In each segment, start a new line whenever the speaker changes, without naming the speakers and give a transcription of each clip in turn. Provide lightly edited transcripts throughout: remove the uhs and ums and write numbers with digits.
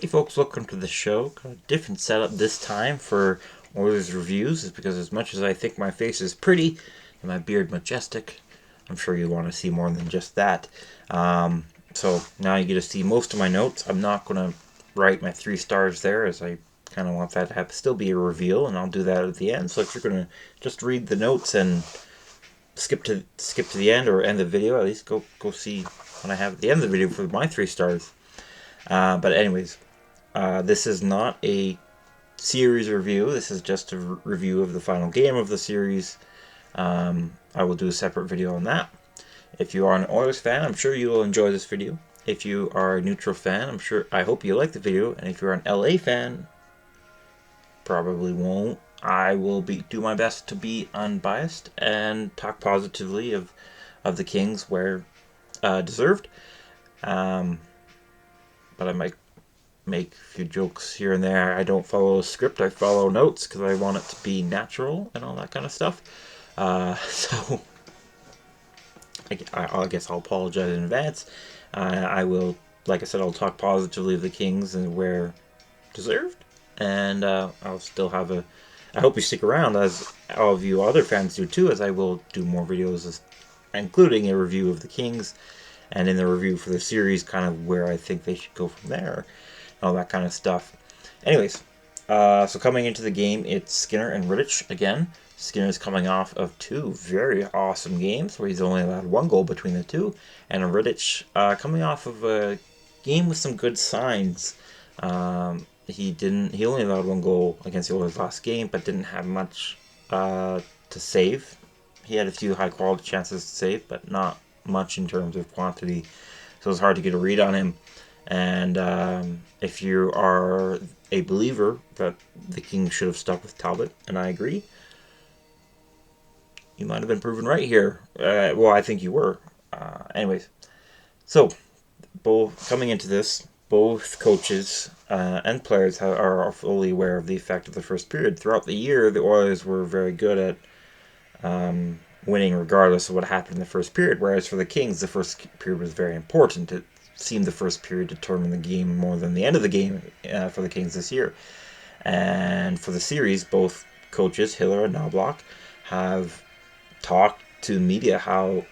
Hey folks, welcome to the show. Got a different setup this time for Oilers reviews, is because as much as I think my face is pretty and my beard majestic, I'm sure you want to see more than just that. So now you get to see most of my notes. I'm not going to write my 3 stars there, as I kind of want that to have still be a reveal, and I'll do that at the end. So if you're going to just read the notes and skip to the end or end the video, at least go see what I have at the end of the video for my 3 stars. But anyways, this is not a series review. This is just a review of the final game of the series. I will do a separate video on that. If you are an Oilers fan, I'm sure you will enjoy this video. If you are a neutral fan, I hope you like the video. And if you're an LA fan, probably won't. I will do my best to be unbiased and talk positively of the Kings where deserved. But I might make a few jokes here and there. I don't follow a script. I follow notes because I want it to be natural and all that kind of stuff. So I guess I'll apologize in advance. I will, like I said, I'll talk positively of the Kings and where deserved. And I'll still have I hope you stick around, as all of you other fans do too, as I will do more videos, including a review of the Kings, and in the review for the series, kind of where I think they should go from there, all that kind of stuff. Anyways, so coming into the game, it's Skinner and Rittich again. Skinner's coming off of 2 very awesome games where he's only allowed 1 goal between the 2, and Rittich coming off of a game with some good signs. He only allowed 1 goal against the Oilers last game, but didn't have much to save. He had a few high quality chances to save, but not much in terms of quantity, so it's hard to get a read on him. And if you are a believer that the Kings should have stuck with Talbot, and I agree, you might have been proven right here. Well, I think you were. Anyways, so coming into this, both coaches and players are fully aware of the effect of the first period. Throughout the year, the Oilers were very good at winning regardless of what happened in the first period, whereas for the Kings, the first period was very important. It seemed the first period determined the game more than the end of the game for the Kings this year. And for the series, both coaches, Hiller and Knobloch, have talked to media how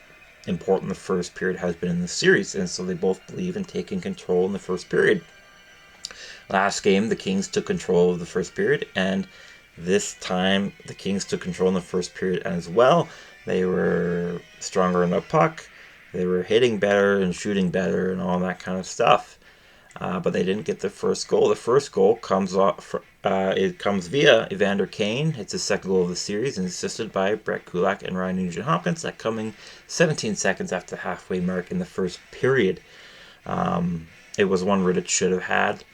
important the first period has been in the series, and so they both believe in taking control in the first period. Last game, the Kings took control of the first period, and this time the Kings took control in the first period as well. They were stronger in the puck, they were hitting better and shooting better and all that kind of stuff. But they didn't get the first goal. The first goal comes via Evander Kane. It's his second goal of the series, and assisted by Brett Kulak and Ryan Nugent-Hopkins. That coming 17 seconds after the halfway mark in the first period. It was one Rittich should have had.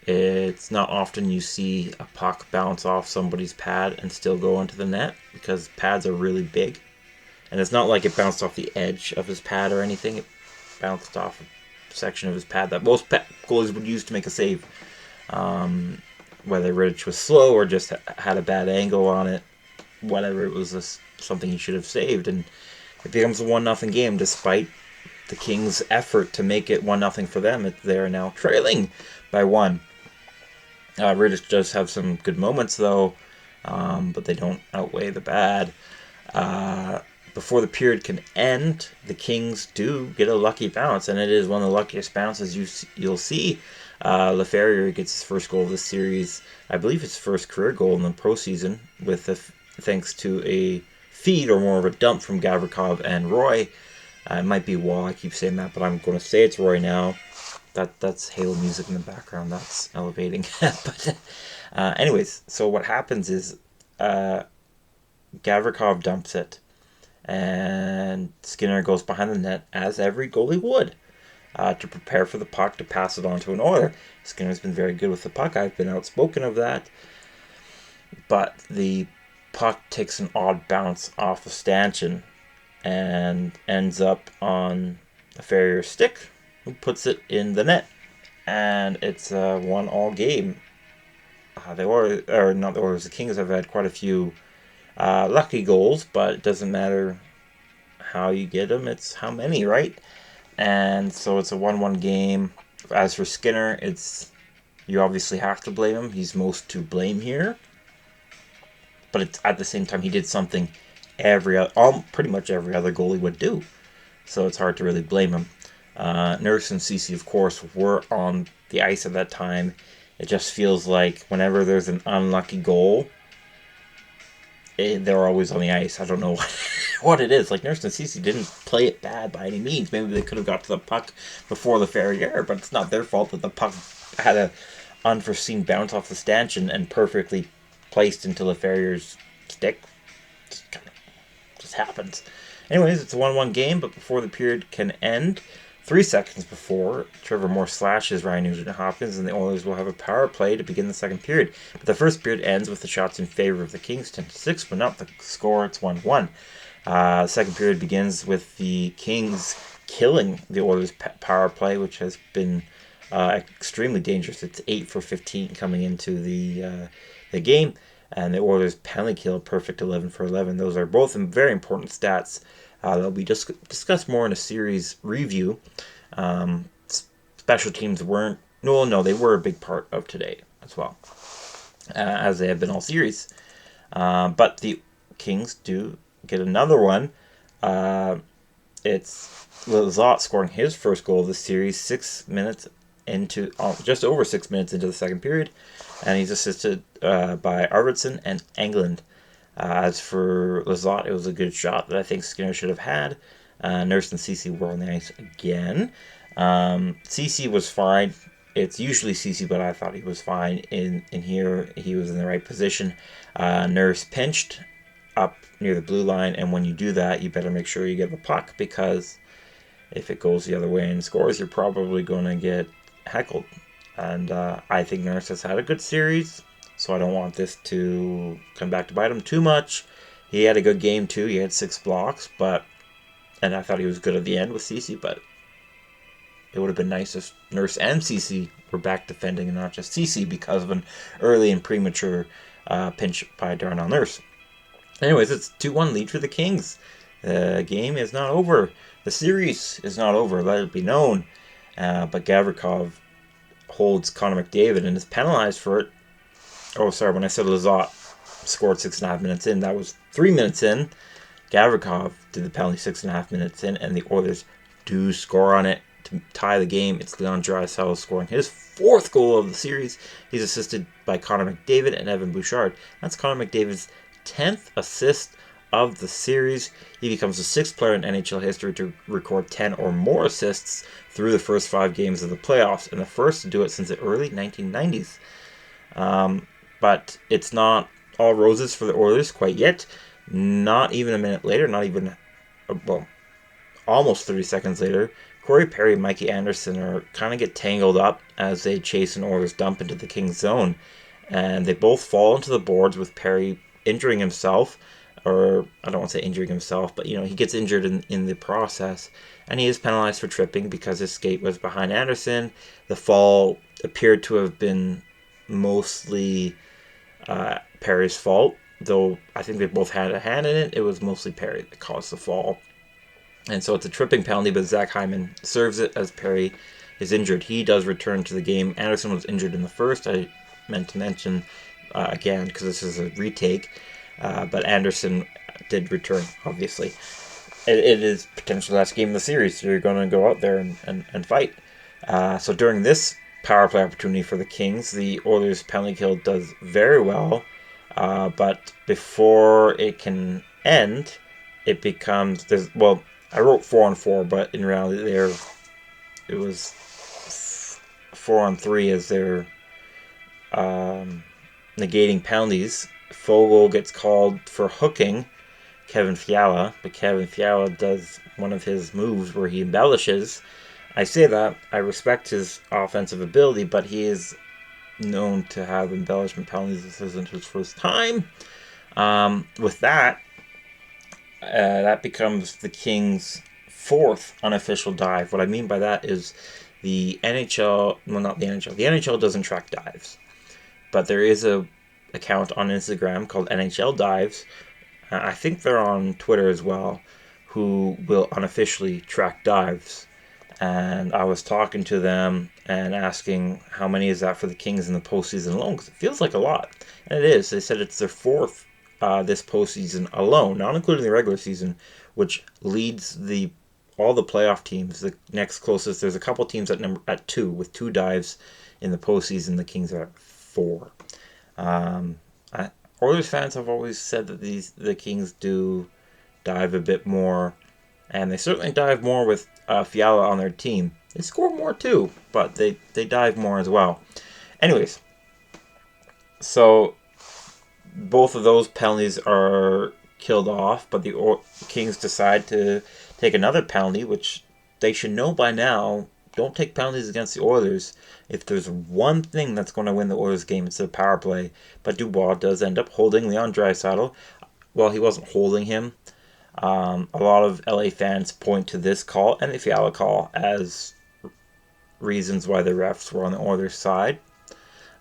It's not often you see a puck bounce off somebody's pad and still go into the net, because pads are really big. And it's not like it bounced off the edge of his pad or anything. It bounced off a section of his pad that most goalies would use to make a save. Whether Rittich was slow or just had a bad angle on it, whatever, it was something he should have saved. And it becomes a 1-0 game despite the Kings' effort to make it 1-0 for them. They're now trailing by 1. Rittich does have some good moments, though, but they don't outweigh the bad. Before the period can end, the Kings do get a lucky bounce, and it is one of the luckiest bounces you'll see. LaFerriere gets his first goal of the series, I believe his first career goal in the pro season, thanks to a feed, or more of a dump, from Gavrikov and Roy. It might be Wall, I keep saying that, but I'm going to say it's Roy now. That's Halo music in the background. That's elevating. But anyways, so what happens is Gavrikov dumps it, and Skinner goes behind the net, as every goalie would, to prepare for the puck to pass it on to an Oiler. Skinner's been very good with the puck. I've been outspoken of that. But the puck takes an odd bounce off of Stanchion and ends up on a Ferrier's stick, who puts it in the net. And it's a 1-1 game. The Kings have had quite a few lucky goals, but it doesn't matter how you get them, it's how many, right? And so it's a 1-1 game. As for Skinner, it's You obviously have to blame him. He's most to blame here. But it's, at the same time, he did something pretty much every other goalie would do. So it's hard to really blame him. Nurse and Ceci, of course, were on the ice at that time. It just feels like whenever there's an unlucky goal, they're always on the ice. I don't know what it is. Like, Nurse and Ceci didn't play it bad by any means. Maybe they could have got to the puck before the Ferrier, but it's not their fault that the puck had a unforeseen bounce off the stanchion and perfectly placed into the Ferrier's stick. Just happens. Anyways, it's a 1-1 game, but before the period can end, 3 seconds before, Trevor Moore slashes Ryan Nugent-Hopkins, and the Oilers will have a power play to begin the second period. But the first period ends with the shots in favor of the Kings, 10-6, but not the score. It's 1-1. The second period begins with the Kings killing the Oilers' power play, which has been extremely dangerous. It's 8 for 15 coming into the game. And the Oilers' penalty kill, perfect 11 for 11. Those are both very important stats. They'll be discussed more in a series review. Special teams weren't... No, they were a big part of today as well, as they have been all series. But the Kings do get another one. It's Lizotte scoring his first goal of the series 6 minutes into... just over 6 minutes into the second period. And he's assisted by Arvidsson and Englund. As for Lizotte, it was a good shot that I think Skinner should have had. Nurse and Ceci were on the ice again. Ceci was fine. It's usually Ceci, but I thought he was fine. In here, he was in the right position. Nurse pinched up near the blue line, and when you do that, you better make sure you get the puck, because if it goes the other way and scores, you're probably going to get heckled. And I think Nurse has had a good series, so I don't want this to come back to bite him too much. He had a good game too. He had 6 blocks, and I thought he was good at the end with Ceci, but it would have been nice if Nurse and Ceci were back defending and not just Ceci because of an early and premature pinch by Darnell Nurse. Anyways, it's 2-1 lead for the Kings. The game is not over. The series is not over, let it be known. But Gavrikov holds Connor McDavid and is penalized for it. Oh, sorry, when I said Lizotte scored 6.5 minutes in, that was 3 minutes in. Gavrikov did the penalty 6.5 minutes in, and the Oilers do score on it to tie the game. It's Leon Draisaitl scoring his 4th goal of the series. He's assisted by Connor McDavid and Evan Bouchard. That's Connor McDavid's 10th assist of the series. He becomes the 6th player in NHL history to record 10 or more assists through the first 5 games of the playoffs, and the first to do it since the early 1990s. But it's not all roses for the Oilers quite yet. Not even a minute later, almost 30 seconds later, Corey Perry and Mikey Anderson are kind of get tangled up as they chase an Oilers dump into the Kings zone. And they both fall into the boards, with Perry injuring himself, or I don't want to say injuring himself, but he gets injured in the process. And he is penalized for tripping because his skate was behind Anderson. The fall appeared to have been mostly Perry's fault, though I think they both had a hand in it. It was mostly Perry that caused the fall. And so it's a tripping penalty, but Zach Hyman serves it as Perry is injured. He does return to the game. Anderson was injured in the first. I meant to mention again, because this is a retake, but Anderson did return, obviously. It is potentially the last game of the series, so you're going to go out there and fight. So during this power play opportunity for the Kings, the Oilers' penalty kill does very well, but before it can end, it becomes... I wrote 4-on-4, but in reality it was 4-on-3 as they're negating penalties. Fogle gets called for hooking Kevin Fiala, but Kevin Fiala does one of his moves where he embellishes. I say that, I respect his offensive ability, but he is known to have embellishment penalties. This isn't his first time. With that, that becomes the Kings' 4th unofficial dive. What I mean by that is the NHL, not the NHL. The NHL doesn't track dives, but there is a account on Instagram called NHL Dives. I think they're on Twitter as well, who will unofficially track dives. and I was talking to them and asking how many is that for the Kings in the postseason alone, because it feels like a lot, and it is. They said it's their fourth this postseason alone, not including the regular season, which leads all the playoff teams. The next closest, there's a couple teams at 2 with 2 dives in the postseason. The Kings are at 4. Um, Oilers fans have always said that the Kings do dive a bit more, and they certainly dive more with Fiala on their team. They score more too, but they dive more as well. Anyways, so both of those penalties are killed off, but the Kings decide to take another penalty, which they should know by now. Don't take penalties against the Oilers. If there's one thing that's going to win the Oilers game, it's the power play. But Dubois does end up holding Leon Draisaitl. Well, he wasn't holding him. A lot of LA fans point to this call and the Fiala call as reasons why the refs were on the Oilers' side.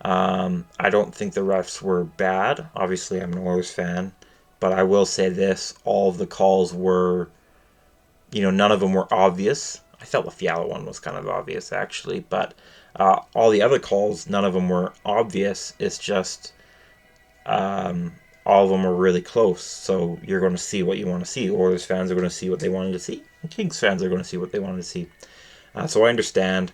I don't think the refs were bad. Obviously, I'm an Oilers fan. But I will say this. All of the calls were, none of them were obvious. I felt the Fiala one was kind of obvious, actually. But all the other calls, none of them were obvious. It's just all of them are really close. So you're going to see what you want to see. Oilers fans are going to see what they wanted to see. And Kings fans are going to see what they wanted to see. So I understand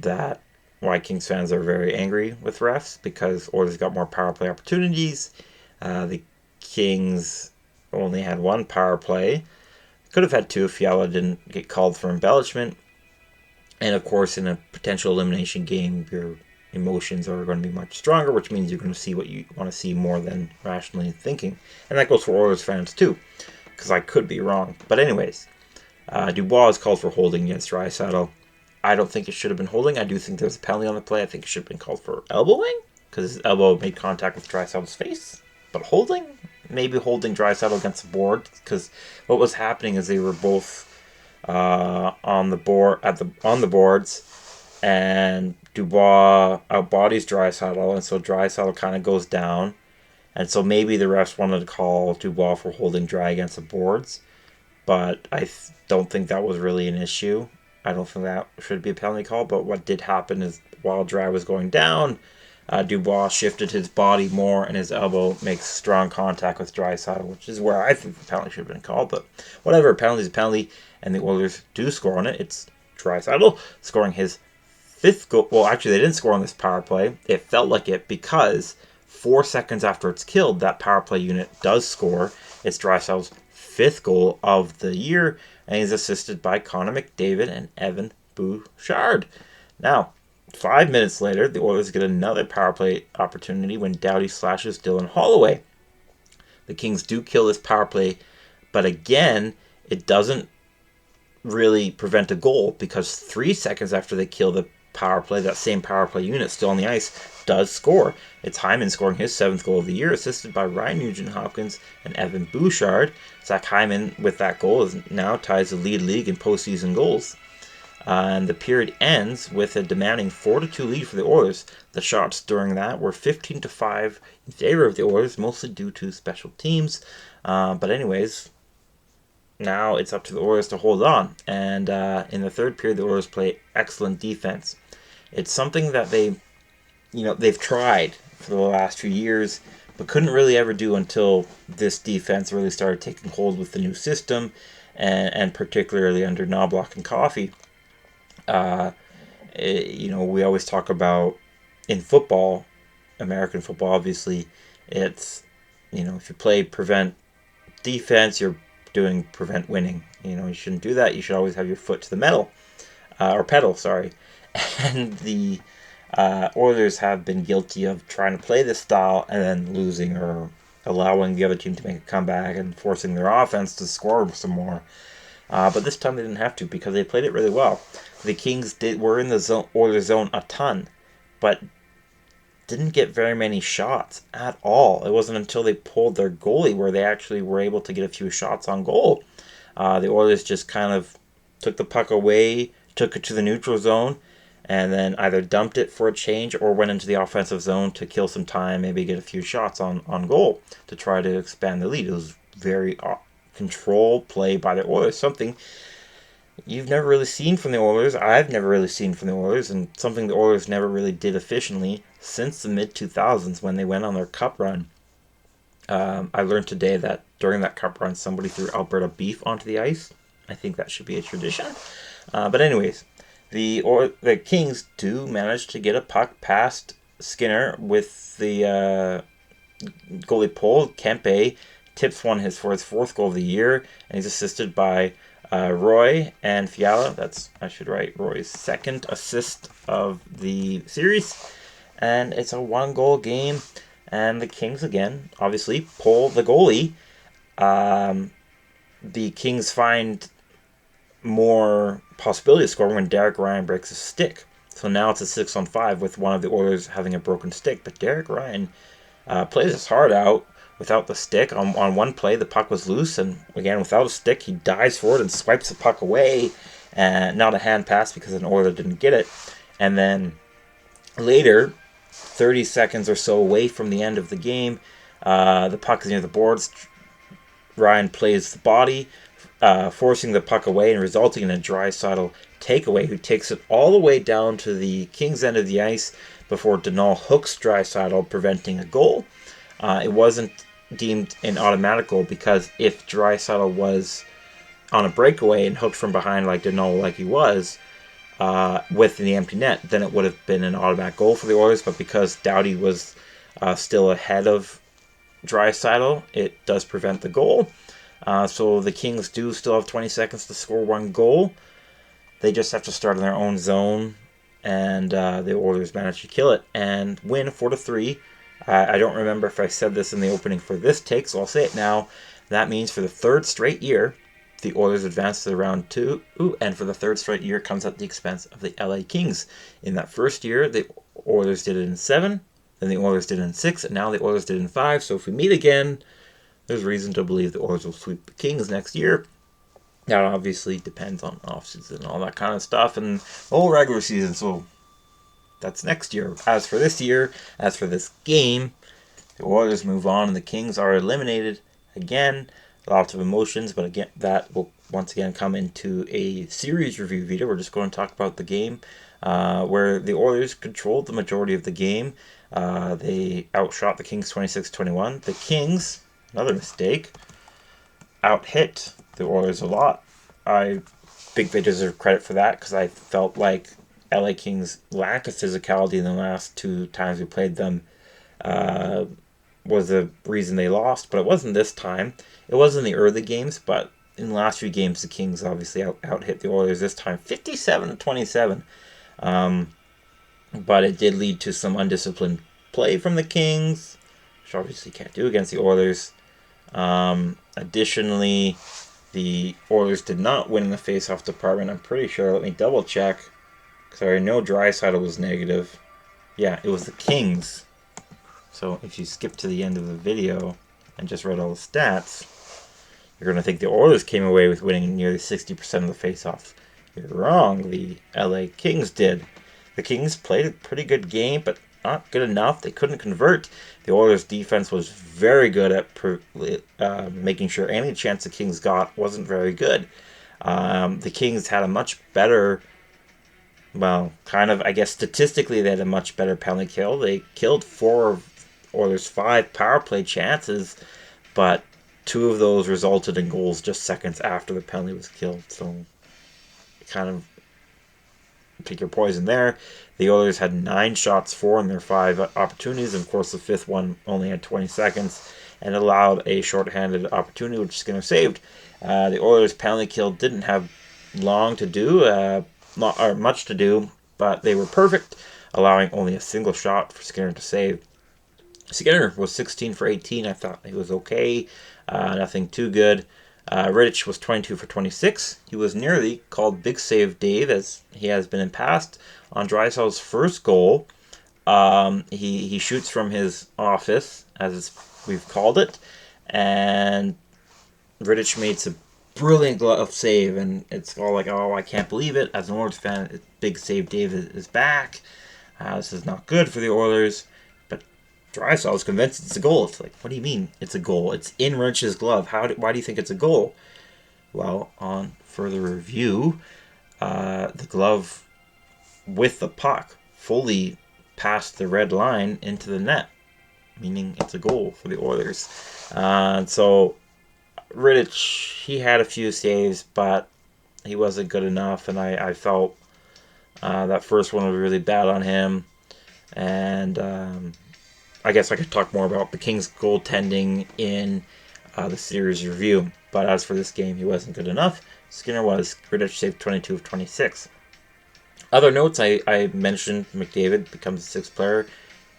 that why Kings fans are very angry with refs, because Oilers got more power play opportunities. The Kings only had 1 power play. Could have had 2 if Fiala didn't get called for embellishment. And of course, in a potential elimination game, your emotions are going to be much stronger, which means you're going to see what you want to see more than rationally thinking. And that goes for Oilers fans too, because I could be wrong. But anyways, Dubois is called for holding against Draisaitl. I don't think it should have been holding. I do think there's a penalty on the play. I think it should have been called for elbowing, because his elbow made contact with Draisaitl's face. But holding? Maybe holding Draisaitl against the board, because what was happening is they were both on the boards, and Dubois outbodies Draisaitl, and so Draisaitl kind of goes down, and so maybe the refs wanted to call Dubois for holding Dry against the boards, but I don't think that was really an issue. I don't think that should be a penalty call, but what did happen is while Dry was going down, Dubois shifted his body more, and his elbow makes strong contact with Draisaitl, which is where I think the penalty should have been called. But whatever, a penalty is a penalty, and the Oilers do score on it. It's Draisaitl scoring his 5th goal. Well, actually, they didn't score on this power play. It felt like it because 4 seconds after it's killed, that power play unit does score. It's Draisaitl's 5th goal of the year, and he's assisted by Connor McDavid and Evan Bouchard. Now, 5 minutes later, the Oilers get another power play opportunity when Doughty slashes Dylan Holloway. The Kings do kill this power play, but again, it doesn't really prevent a goal, because 3 seconds after they kill the power play, that same power play unit still on the ice does score. It's Hyman scoring his 7th goal of the year, assisted by Ryan Nugent-Hopkins and Evan Bouchard. Zach Hyman, with that goal, now ties the league in postseason goals. And the period ends with a demanding 4-2 lead for the Oilers. The shots during that were 15-5 in favor of the Oilers, mostly due to special teams. But anyways, now it's up to the Oilers to hold on. And in the third period, the Oilers play excellent defense. It's something that they've tried for the last few years, but couldn't really ever do until this defense really started taking hold with the new system, and particularly under Knobloch and Coffey. We always talk about in football, American football, obviously, it's, if you play prevent defense, you're doing prevent winning. You shouldn't do that. You should always have your foot to the metal, or pedal, sorry. And the Oilers have been guilty of trying to play this style and then losing, or allowing the other team to make a comeback and forcing their offense to score some more. But this time they didn't have to, because they played it really well. The Kings were in the Oilers zone a ton, but didn't get very many shots at all. It wasn't until they pulled their goalie where they actually were able to get a few shots on goal. The Oilers just kind of took the puck away, took it to the neutral zone, and then either dumped it for a change or went into the offensive zone to kill some time, maybe get a few shots on goal to try to expand the lead. It was very control play by the Oilers, something you've never really seen from the Oilers. I've never really seen from the Oilers, and something the Oilers never really did efficiently since the mid 2000s when they went on their cup run. I learned today that during that cup run, somebody threw Alberta beef onto the ice. I think that should be a tradition. But anyways, the Kings do manage to get a puck past Skinner with the goalie pole. Kempe tips one for his fourth goal of the year, and he's assisted by Roy and Fiala. I should write Roy's second assist of the series, and it's a 1-goal game. And the Kings again, obviously, pull the goalie. The Kings find more possibility of scoring when Derek Ryan breaks a stick. So now it's a 6-on-5 with one of the Oilers having a broken stick. But Derek Ryan plays his heart out without the stick. On one play, the puck was loose, and again, without a stick, he dives forward and swipes the puck away. And not a hand pass because an Oiler didn't get it. And then later, 30 seconds or so away from the end of the game, the puck is near the boards. Ryan plays the body, forcing the puck away and resulting in a Draisaitl takeaway, who takes it all the way down to the Kings' end of the ice before Denal hooks Draisaitl, preventing a goal. It wasn't deemed an automatic goal because if Draisaitl was on a breakaway and hooked from behind like Denal like he was, with the empty net, then it would have been an automatic goal for the Oilers. But because Doughty was still ahead of Draisaitl, it does prevent the goal. So the Kings do still have 20 seconds to score one goal. They just have to start in their own zone, and the Oilers manage to kill it and win 4-3. I don't remember if I said this in the opening for this take, so I'll say it now. That means for the third straight year, the Oilers advance to round 2, and for the third straight year, it comes at the expense of the LA Kings. In that first year, the Oilers did it in 7, then the Oilers did it in 6, and now the Oilers did it in 5. So if we meet again, there's reason to believe the Oilers will sweep the Kings next year. That obviously depends on offseason and all that kind of stuff, and the whole regular season, so that's next year. As for this year, as for this game, the Oilers move on, and the Kings are eliminated again. Lots of emotions, but again, that will once again come into a series review video. We're just going to talk about the game where the Oilers controlled the majority of the game. They outshot the Kings 26-21. The Kings, another mistake, out-hit the Oilers a lot. I think they deserve credit for that because I felt like LA Kings' lack of physicality in the last 2 times we played them was the reason they lost, but it wasn't this time. It was in the early games, but in the last few games, the Kings obviously out-hit the Oilers this time, 57-27. But it did lead to some undisciplined play from the Kings, which obviously can't do against the Oilers. Additionally, the Oilers did not win in the face-off department. I'm pretty sure. Let me double-check, because I know Draisaitl was negative. Yeah, it was the Kings. So if you skip to the end of the video and just read all the stats, you're going to think the Oilers came away with winning nearly 60% of the face-offs. You're wrong. The LA Kings did. The Kings played a pretty good game, but not good enough. They couldn't convert. The Oilers' defense was very good at making sure any chance the Kings got wasn't very good. The Kings had a much better, I guess statistically they had a much better penalty kill. They killed 4 of Oilers' 5 power play chances, but 2 of those resulted in goals just seconds after the penalty was killed. So kind of pick your poison there. The Oilers had 9 shots for in their 5 opportunities, and of course the 5th one only had 20 seconds and allowed a shorthanded opportunity, which Skinner saved. The Oilers' penalty kill didn't have long to do, or much to do, but they were perfect, allowing only a single shot for Skinner to save. Skinner was 16 for 18. I thought he was okay. Nothing too good. Rittich was 22 for 26. He was nearly called Big Save Dave, as he has been in past. On Draisaitl's first goal, he shoots from his office, as we've called it, and Rittich made some brilliant glove save, and it's all like, oh, I can't believe it. As an Oilers fan, Big Save Dave is back. This is not good for the Oilers. Draisaitl is convinced it's a goal. It's like, what do you mean it's a goal? It's in Ritch's glove. Why do you think it's a goal? Well, on further review, the glove with the puck fully past the red line into the net, meaning it's a goal for the Oilers. So Rittich, he had a few saves, but he wasn't good enough, and I felt that first one was really bad on him. And I guess I could talk more about the Kings' goaltending in the series review. But as for this game, he wasn't good enough. Skinner was. Rittich saved 22 of 26. Other notes, I mentioned McDavid becomes a sixth player.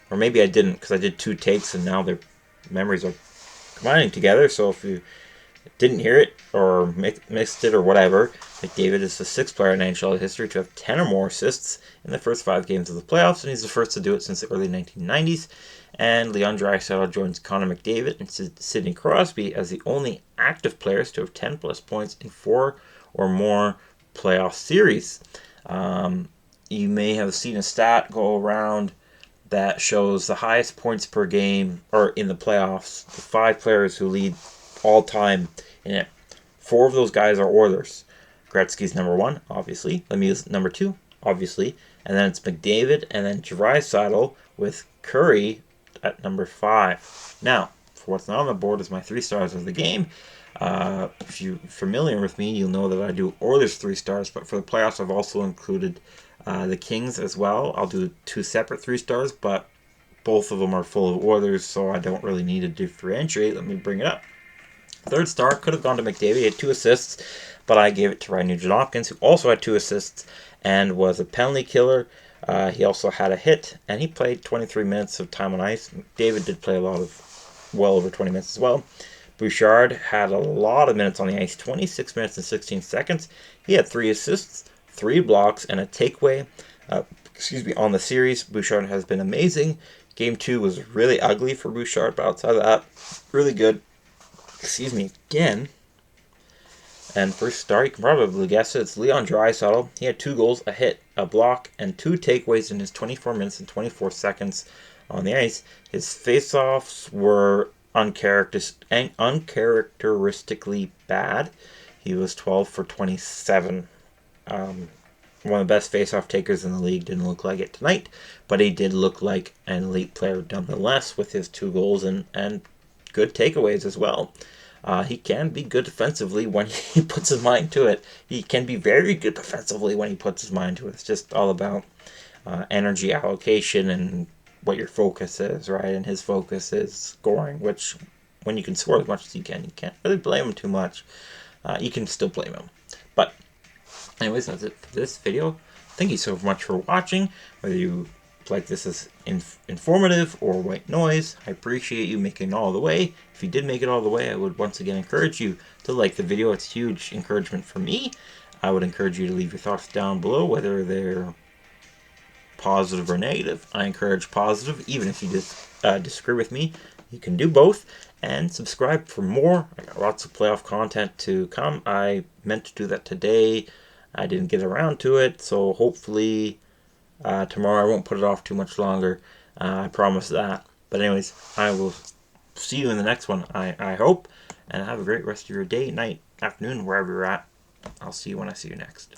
Or maybe I didn't, because I did 2 takes, and now their memories are combining together. So if you didn't hear it, or missed it, or whatever, McDavid is the 6th player in NHL history to have 10 or more assists in the first 5 games of the playoffs, and he's the first to do it since the early 1990s. And Leon Draisaitl joins Connor McDavid and Sidney Crosby as the only active players to have 10 plus points in 4 or more playoff series. You may have seen a stat go around that shows the highest points per game, or in the playoffs, the 5 players who lead all time in it. 4 of those guys are Oilers. Gretzky's number 1, obviously. Lemieux's number 2, obviously. And then it's McDavid, and then Draisaitl with Curry at number 5. Now, for what's not on the board is my 3 stars of the game. If you're familiar with me, you'll know that I do Oilers 3 stars, but for the playoffs I've also included the Kings as well. I'll do 2 separate 3 stars, but both of them are full of Oilers, so I don't really need to differentiate. Let me bring it up. 3rd star could have gone to McDavid. He had 2 assists, but I gave it to Ryan Nugent-Hopkins, who also had 2 assists and was a penalty killer. He also had a hit, and he played 23 minutes of time on ice. David did play well over 20 minutes as well. Bouchard had a lot of minutes on the ice, 26 minutes and 16 seconds. He had 3 assists, 3 blocks, and a takeaway. On the series, Bouchard has been amazing. Game 2 was really ugly for Bouchard, but outside of that, really good. Again. And first star, you can probably guess it, it's Leon Draisaitl. He had 2 goals, a hit, a block, and 2 takeaways in his 24 minutes and 24 seconds on the ice. His face-offs were uncharacteristically bad. He was 12 for 27. One of the best face-off takers in the league. Didn't look like it tonight, but he did look like an elite player nonetheless with his 2 goals and good takeaways as well. He can be good defensively when he puts his mind to it. He can be very good defensively when he puts his mind to it. It's just all about energy allocation and what your focus is, right? And his focus is scoring, which when you can score as much as you can't really blame him too much. You can still blame him. But anyways, that's it for this video. Thank you so much for watching. Whether you like this as informative or white noise, I appreciate you making it all the way. If you did make it all the way, I would once again encourage you to like the video. It's huge encouragement for me. I would encourage you to leave your thoughts down below, whether they're positive or negative. I encourage positive, even if you disagree with me. You can do both, and subscribe for more. I got lots of playoff content to come. I meant to do that today. I didn't get around to it, so hopefully tomorrow I won't put it off too much longer. I promise that. But anyways, I will see you in the next one, I hope, and have a great rest of your day, night, afternoon, wherever you're at. I'll see you when I see you next.